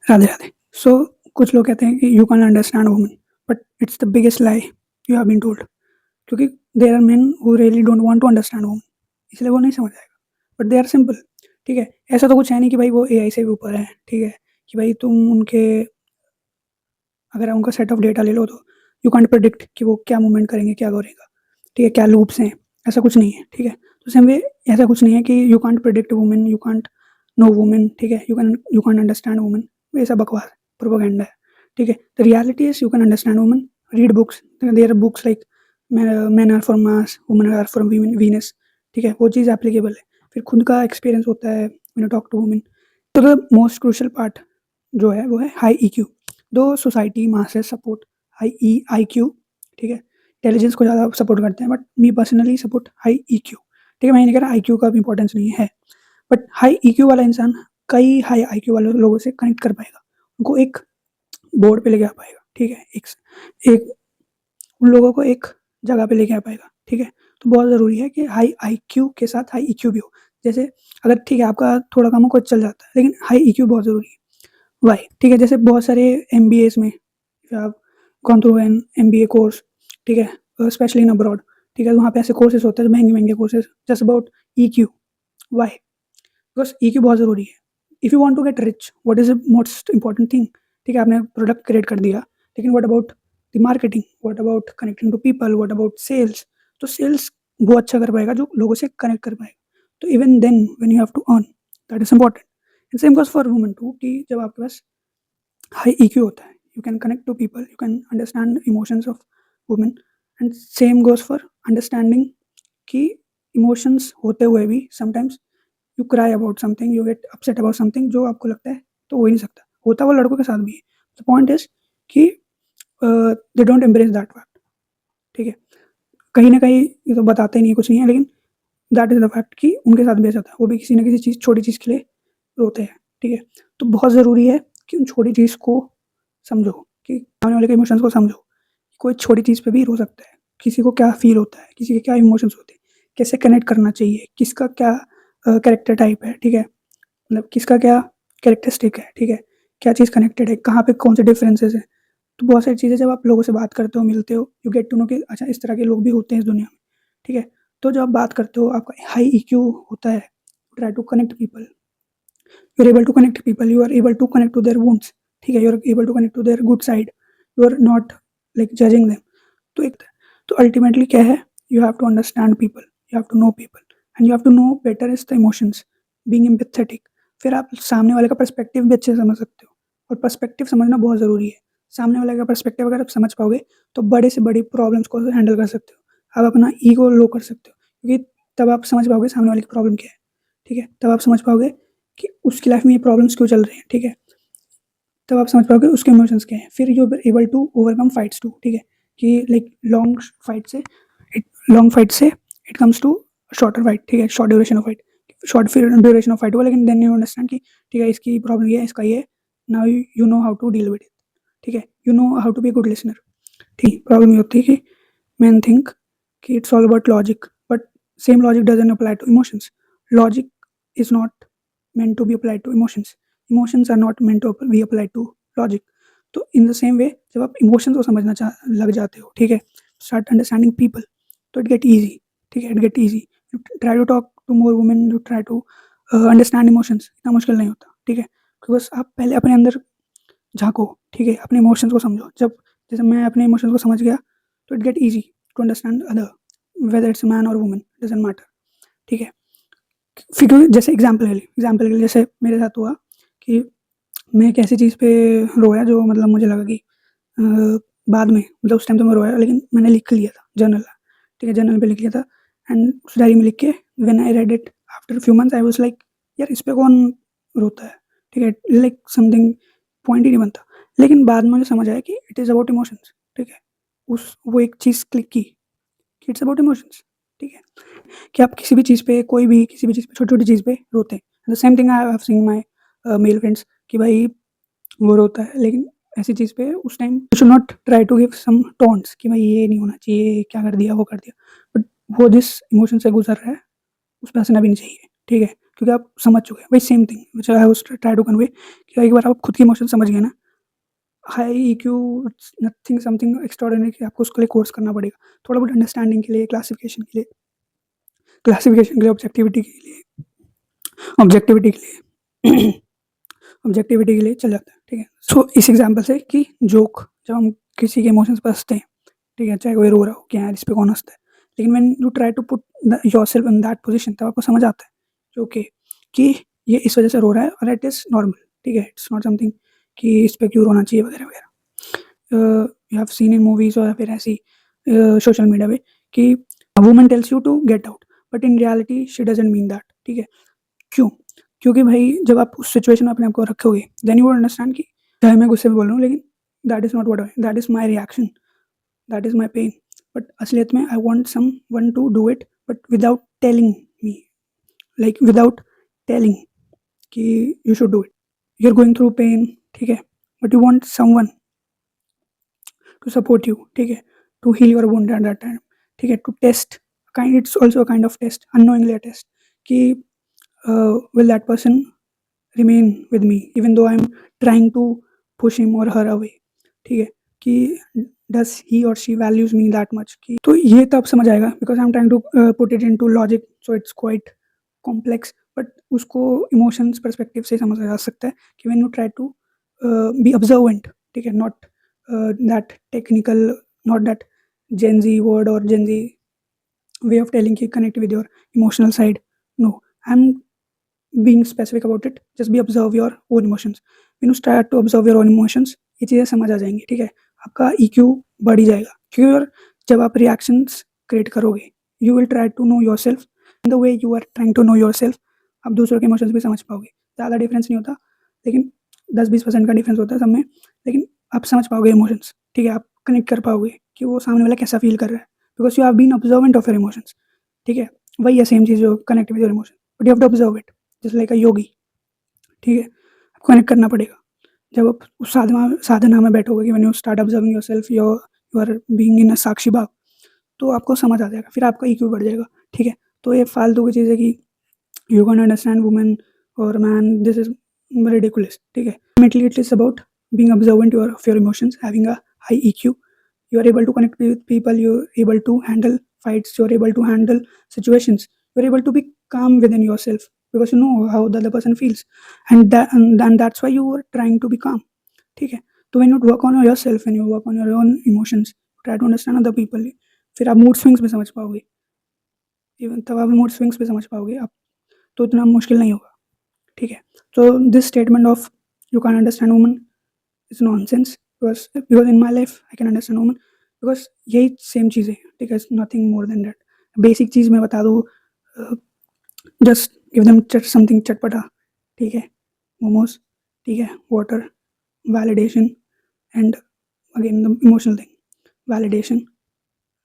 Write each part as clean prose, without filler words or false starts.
राधे राधे। सो कुछ लोग कहते हैं कि you can understand woman, but it's the biggest lie you have been told. क्योंकि there are men who really don't want to understand woman, इसलिए वो नहीं समझ आएगा। But they are simple. ठीक है, ऐसा तो कुछ है नहीं कि भाई वो एआई से भी ऊपर है। ठीक है, कि भाई तुम उनके अगर उनका सेट ऑफ डेटा ले लो तो यू कांट प्रिडिक्ट कि वो क्या मूवमेंट करेंगे, क्या करेगा। ठीक है, क्या लूप्स हैं, ऐसा कुछ नहीं है। ठीक है, तो सेम वे ऐसा कुछ नहीं है कि you can't predict women, you can't know women. ठीक है, यू कैन अंडरस्टैंड वुमेन, ये सब बकवास प्रोपेगेंडा है। ठीक है, the reality is you can understand women, read books, there are books like man are from Mars, women are from Venus. ठीक है, वो चीज़ एप्लीकेबल है। फिर खुद का एक्सपीरियंस होता है when you talk to women. तो द मोस्ट क्रूशल पार्ट जो है वो है high EQ. Though society masses support high I Q. ठीक है, इंटेलिजेंस को ज़्यादा सपोर्ट करते हैं, but me personally support high E Q. ठीक है, मैं नहीं कह रहा आई क्यू का भी इंपॉर्टेंस नहीं है, बट हाई ई क्यू वाला इंसान कई हाई आई क्यू वाले लोगों से कनेक्ट कर पाएगा, उनको एक बोर्ड पे लेके आ पाएगा। ठीक है, एक उन लोगों को एक जगह पे लेके आ पाएगा। ठीक है, तो बहुत ज़रूरी है कि हाई आई क्यू के साथ हाई ई क्यू भी हो। जैसे अगर ठीक है आपका थोड़ा कम हो कुछ चल जाता है, लेकिन हाई ई क्यू बहुत ज़रूरी है। वाई? ठीक है, जैसे बहुत सारे एम बी एस में आप gone through an M B A course. ठीक है, स्पेशली इन अब्रॉड। ठीक है, वहाँ पे ऐसे कोर्सेज होते हैं महंगे महंगे courses just about E Q. Why? Because E Q बहुत ज़रूरी है। If you want to get rich, what is the most important thing? ठीक है, आपने प्रोडक्ट क्रिएट कर दिया, लेकिन what about the marketing, what about connecting to people, what about sales? तो सेल्स वो अच्छा कर पाएगा जो लोगों से कनेक्ट कर पाएगा। तो even then when you have to earn, that is important. And same goes for women too, कि जब आपके पास हाई EQ होता है, you can connect to people, you can understand emotions of women. And same goes for understanding कि emotions होते हुए भी sometimes you cry about something, you get upset about something जो आपको लगता है तो हो ही नहीं सकता। होता वो लड़कों के साथ भी है। द पॉइंट इज कि they don't embrace that fact. ठीक है, कहीं ना कहीं ये तो बताते नहीं है, कुछ नहीं है, लेकिन दैट इज द फैक्ट कि उनके साथ भी ऐसा होता है, वो भी किसी ना किसी चीज़, छोटी चीज़ के लिए रोते हैं। ठीक है, तो बहुत ज़रूरी है कि उन छोटी चीज़ को समझो, कि सामने वाले के इमोशंस को समझो। कोई छोटी चीज़ पे भी रो सकता है, किसी को क्या फील होता है, किसी के क्या इमोशंस होते हैं, कैसे कनेक्ट करना चाहिए, किसका क्या कैरेक्टर टाइप है। ठीक है, मतलब किसका क्या कैरेक्टरिस्टिक है। ठीक है, क्या चीज़ कनेक्टेड है, कहाँ पे कौन से डिफरेंसेस हैं। तो बहुत सारी चीज़ें जब आप लोगों से बात करते हो, मिलते हो, यू गेट टू नो कि अच्छा इस तरह के लोग भी होते हैं इस दुनिया में। ठीक है, तो जब आप बात करते हो, आपका हाई EQ होता है, try to connect people, you are able to connect people, you are able to connect to their wounds. ठीक है, you are able to connect to their good side, you are not like judging them. तो एक तो ultimately क्या है, you have to understand people, you have to know people, and you have to know better is the emotions, being empathetic. फिर आप सामने वाले का पर्सपेक्टिव भी अच्छे से समझ सकते हो, और पर्सपेक्टिव समझना बहुत ज़रूरी है। सामने वाले का पर्सपेक्टिव अगर आप समझ पाओगे तो बड़े से बड़ी प्रॉब्लम्स को हैंडल कर सकते हो, आप अपना ईगो लो कर सकते हो, क्योंकि तब आप समझ पाओगे सामने वाले की प्रॉब्लम क्या है। ठीक है, तब आप समझ पाओगे कि उसकी लाइफ में ये प्रॉब्लम्स क्यों चल रही हैं। ठीक है, तब आप समझ पाओगे उसके इमोशंस क्या हैं। फिर you able to overcome fights too. ठीक है, कि लाइक लॉन्ग फाइट से it comes to shorter fight. ठीक है, short duration of fight, short duration of fight हुआ, लेकिन देन यू अंडरस्टैंड कि ठीक है इसकी प्रॉब्लम ये है, इसका ये, now you know how to deal with it. ठीक है, you know how to be good listener. ठीक, प्रॉब्लम ये होती है कि मैन थिंक कि it's all about logic, but same logic doesn't apply to emotions. Logic is not meant to be applied to emotions. Emotions are not meant to be applied to logic. तो in the same way जब आप emotions को समझना लग जाते हो, ठीक है, स्टार्ट अंडरस्टैंडिंग पीपल, तो इट गेट ईजी। ठीक है, it get easy. You try to talk to more women, you try to understand emotions, इतना मुश्किल नहीं होता। ठीक है, बिकॉज आप पहले अपने अंदर झांको। ठीक है, अपने इमोशंस को समझो। जब जैसे मैं अपने इमोशंस को समझ गया तो it get easy to understand other, whether it's man और वुमेन, डजंट मैटर। ठीक है, फिर जैसे एग्जाम्पल के लिए जैसे मेरे साथ हुआ कि मैं एक ऐसी चीज़ पे रोया जो मतलब मुझे लगा कि अ, बाद में, मतलब उस टाइम तो मैं रोया, लेकिन मैंने लिख लिया था जर्नल। ठीक है, जर्नल पे लिख लिया था, एंड उस डायरी में लिख के when I read it after few months I was like यार इस पे कौन रोता है। ठीक है, लाइक समथिंग पॉइंट ही नहीं बनता। लेकिन बाद में मुझे समझ आया कि इट इज़ अबाउट इमोशंस। ठीक है, उस वो एक चीज़ क्लिक की कि इट्स अबाउट इमोशंस। ठीक है, कि आप किसी भी चीज़ पे, कोई भी किसी भी चीज़ पे, छोटी-छोटी चीज़ पे रोते हैं। The same thing I have seen my male friends, कि भाई वो रोता है, लेकिन ऐसी चीज़ पे उस time you should not try to give some tones कि भाई ये नहीं होना चाहिए, क्या कर दिया, वो कर दिया। बट वो जिस इमोशन से गुज़र रहा है, उस पे हँसना भी नहीं चाहिए। ठीक है, क्योंकि आप समझ चुके हैं। वही same thing which I was try to convey कि एक बार आप खुद के इमोशन समझ गए ना, high EQ it's nothing something extraordinary कि आपको उसके लिए कोर्स करना पड़ेगा। थोड़ा बहुत अंडरस्टैंडिंग के लिए, क्लासिफिकेशन के लिए, ऑब्जेक्टिविटी के लिए ऑब्जेक्टिविटी के लिए चल जाता है, ठीक है। सो इस एग्जांपल से कि जोक जब हम किसी के इमोशंस पर हंसते हैं, ठीक है, चाहे कोई रो रहा हो कि यार इस पे कौन हंसता है, लेकिन when you try to put yourself in that position, तब आपको समझ आता है कि ओके, कि ये इस वजह से रो रहा है और इट इज़ नॉर्मल, ठीक है, इट्स नॉट समथिंग कि इस पे क्यों रोना चाहिए वगैरह वगैरह। You have seen in movies और फिर ऐसी सोशल मीडिया पे कि woman tells you to get out, but in reality she doesn't mean that, ठीक है। क्यों? क्योंकि भाई जब आप उस सिचुएशन में अपने आप को रखोगे, देन यू विल अंडरस्टैंड कि चाहे मैं गुस्से में बोल रहा हूँ, लेकिन that is not what I, that is my reaction, that is my pain. But असलियत में I want someone to do it, but without telling me, like without telling कि you should do it. You are going through pain, ठीक है, but you want someone to support you, ठीक है, to heal your wound at that time, ठीक है, to test kind, it's also a kind of test, unknowingly a test कि will that person remain with me even though I'm trying to push him or her away, ठीक है, कि does he or she values me that much, कि तो ये तब समझ आएगा because I'm trying to put it into logic, so it's quite complex, but उसको emotions perspective से समझा जा सकता है कि when you try to be observant, ठीक है, not that technical, not that Gen Z word or Gen Z way of telling कि connect with your emotional side, no, I'm being specific about it, just be observe your own emotions, when you start to observe your own emotions, ये चीज़ें समझ आ जाएंगी, ठीक है, आपका EQ बढ़ ही जाएगा, क्योंकि और जब आप रिएक्शंस क्रिएट करोगे, you will try to know yourself in the way you are trying to know yourself, आप दूसरों के इमोशंस भी समझ पाओगे, ज़्यादा डिफरेंस नहीं होता, लेकिन 10-20% का डिफरेंस होता है सब में, लेकिन आप समझ पाओगे इमोशंस, ठीक है, आप कनेक्ट कर पाओगे कि वो सामने वाला कैसा फील कर रहा है, because you have been observant of your emotions, ठीक है, वही है सेम चीज़ जो connect with your emotion, but you have to observe it just like a yogi, ठीक है, आपको कनेक्ट करना पड़ेगा। जब आप उस साधना में बैठोगे कि when you start observing yourself, you are being in a sakshi bhav, तो आपको समझ आ जाएगा, फिर आपका ईक्यू बढ़ जाएगा, ठीक है। तो ये फालतू की चीज़ है कि यू कैन अंडरस्टैंड वुमेन और मैन, दिस इज रिडिकुलस, ठीक है। Ultimately it is about being observant of your emotions, having a high EQ, you are able to connect with people, you're able to handle fights, you're able to handle situations, you're able to be calm within yourself because you know how the other person feels, and that's why you are trying to be calm, ठीक है। तो when you work on yourself, when you work on your own emotions, try to understand other people, फिर आप mood swings भी समझ पाओगे, even तब आप मूड स्विंग्स भी समझ पाओगे आप, तो इतना मुश्किल नहीं होगा, ठीक है। तो this statement of you can understand woman is nonsense, because in my life I can understand woman, because यही सेम चीज़ें हैं, ठीक है, nothing more than that. Basic चीज़ मैं बता दूँ, जस्ट गिव देम समथिंग चटपटा, ठीक है, मोमोज, ठीक है, water, validation and again the emotional thing, validation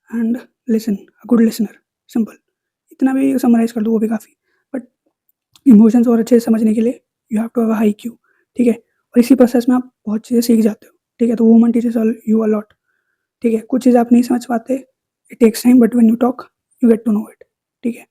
and listen, a good listener, simple, इतना भी समराइज कर दो वो भी काफ़ी, बट इमोशंस और अच्छे से समझने के लिए you have to have a high Q, ठीक है, और इसी प्रोसेस में आप बहुत चीज़ें सीख जाते हो, ठीक है। तो woman teaches you a lot, ठीक है, कुछ चीज़ आप नहीं समझ पाते, it takes time, but when you talk you get to know it, ठीक है।